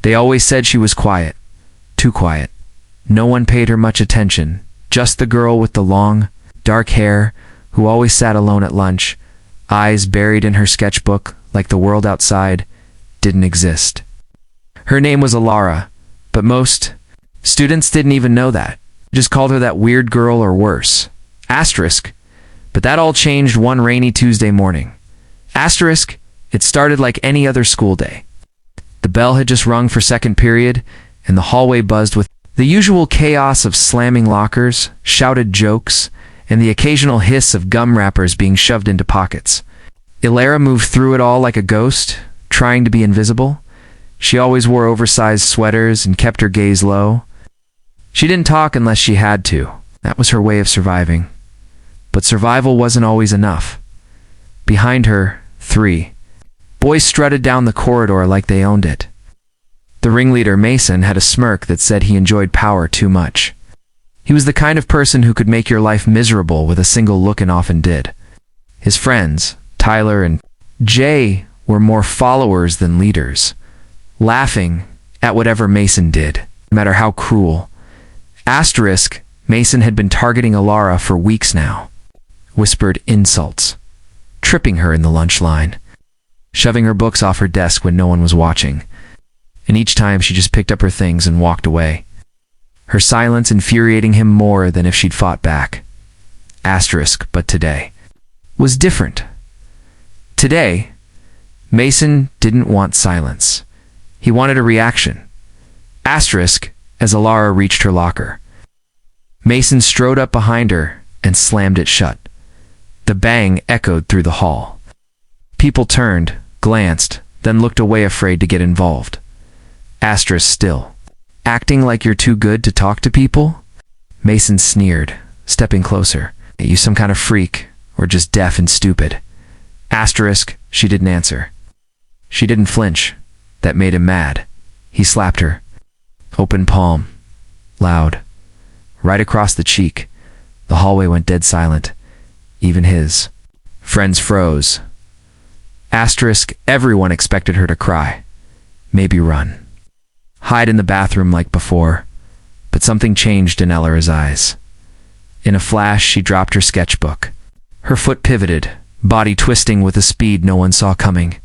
They always said she was quiet, too quiet. No one paid her much attention, just the girl with the long, dark hair who always sat alone at lunch, eyes buried in her sketchbook like the world outside didn't exist. Her name was Alara, but most students didn't even know that. Just called her that weird girl or worse. Asterisk. But that all changed one rainy Tuesday morning. Asterisk, it started like any other school day. The bell had just rung for second period, and the hallway buzzed with the usual chaos of slamming lockers, shouted jokes, and the occasional hiss of gum wrappers being shoved into pockets. Alara moved through it all like a ghost, trying to be invisible. She always wore oversized sweaters and kept her gaze low. She didn't talk unless she had to. That was her way of surviving. But survival wasn't always enough. Behind her, 3 boys strutted down the corridor like they owned it. The ringleader, Mason, had a smirk that said he enjoyed power too much. He was the kind of person who could make your life miserable with a single look, and often did. His friends, Tyler and Jay, were more followers than leaders, laughing at whatever Mason did, no matter how cruel. Asterisk, Mason had been targeting Alara for weeks now. Whispered insults, tripping her in the lunch line, shoving her books off her desk when no one was watching. And each time she just picked up her things and walked away. Her silence infuriating him more than if she'd fought back. Asterisk, but today was different. Today, Mason didn't want silence. He wanted a reaction. Asterisk, as Alara reached her locker. Mason strode up behind her and slammed it shut. The bang echoed through the hall. People turned, glanced, then looked away, afraid to get involved. Asterisk still. Acting like you're too good to talk to people? Mason sneered, stepping closer. Are you some kind of freak, or just deaf and stupid? Asterisk, she didn't answer. She didn't flinch. That made him mad. He slapped her. Open palm. Loud. Right across the cheek. The hallway went dead silent. Even his friends froze. Asterisk, everyone expected her to cry. Maybe run. Hide in the bathroom like before. But something changed in Alara's eyes. In a flash, she dropped her sketchbook. Her foot pivoted, body twisting with a speed no one saw coming.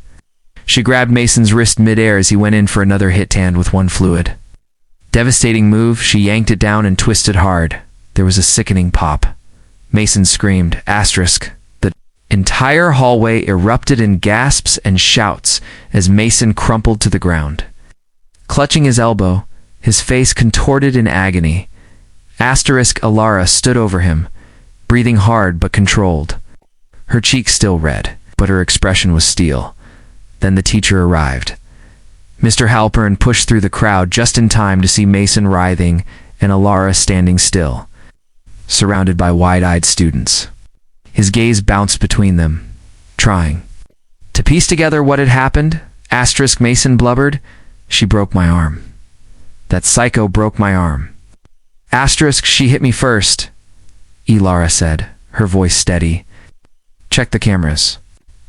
She grabbed Mason's wrist midair as he went in for another hit hand with one fluid. Devastating move, she yanked it down and twisted hard. There was a sickening pop. Mason screamed. Asterisk. The entire hallway erupted in gasps and shouts as Mason crumpled to the ground. Clutching his elbow, his face contorted in agony. Asterisk, Alara stood over him, breathing hard but controlled. Her cheeks still red, but her expression was steel. Then the teacher arrived. Mr. Halpern pushed through the crowd just in time to see Mason writhing and Alara standing still, surrounded by wide-eyed students. His gaze bounced between them, trying to piece together what had happened. Asterisk, Mason blubbered. She broke my arm. That psycho broke my arm. Asterisk, she hit me first, Alara said, her voice steady. Check the cameras.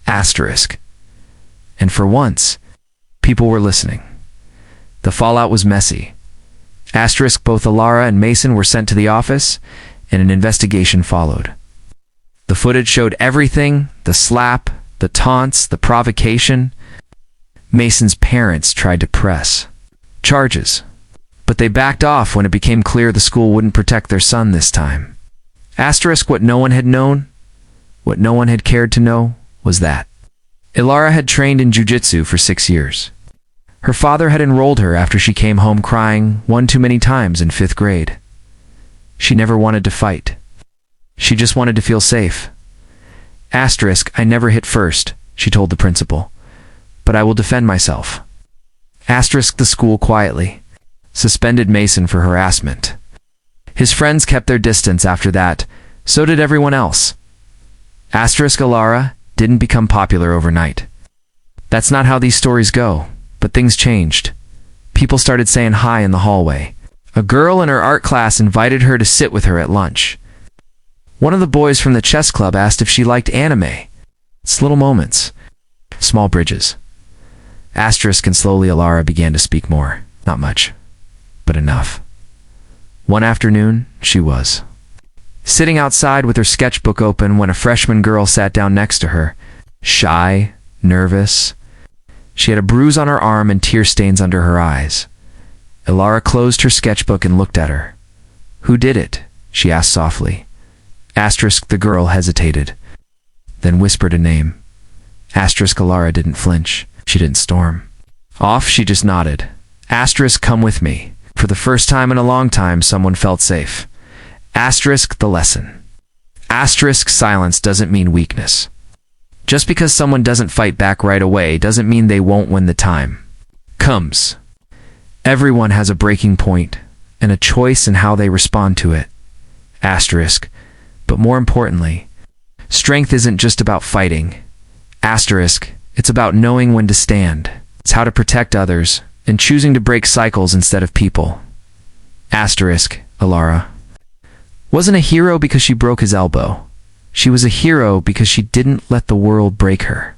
Asterisk. And for once, people were listening. The fallout was messy. Asterisk, both Alara and Mason were sent to the office, and an investigation followed. The footage showed everything: the slap, the taunts, the provocation. Mason's parents tried to press charges, but they backed off when it became clear the school wouldn't protect their son this time. Asterisk, what no one had known, what no one had cared to know, was that Alara had trained in jiu-jitsu for 6 years. Her father had enrolled her after she came home crying one too many times in 5th grade. She never wanted to fight. She just wanted to feel safe. Asterisk, I never hit first, she told the principal, but I will defend myself. Asterisk, the school quietly suspended Mason for harassment. His friends kept their distance after that, so did everyone else. Asterisk, Alara didn't become popular overnight. That's not how these stories go, but things changed. People started saying hi in the hallway. A girl in her art class invited her to sit with her at lunch. One of the boys from the chess club asked if she liked anime. It's little moments, small bridges. Asterisk, and slowly Alara began to speak more. Not much, but enough. One afternoon, she was sitting outside with her sketchbook open when a freshman girl sat down next to her, shy, nervous. She had a bruise on her arm and tear stains under her eyes. Ilara closed her sketchbook and looked at her. "Who did it?" she asked softly. Asterisk, the girl hesitated, then whispered a name. Asterisk, Ilara didn't flinch. She didn't storm off, she just nodded. Asterisk, come with me. For the first time in a long time, someone felt safe. Asterisk, the lesson. Asterisk, silence doesn't mean weakness. Just because someone doesn't fight back right away doesn't mean they won't when the time comes. Everyone has a breaking point and a choice in how they respond to it. Asterisk, but more importantly, strength isn't just about fighting. Asterisk, it's about knowing when to stand. It's how to protect others and choosing to break cycles instead of people. Asterisk, Ilara wasn't a hero because she broke his elbow. She was a hero because she didn't let the world break her.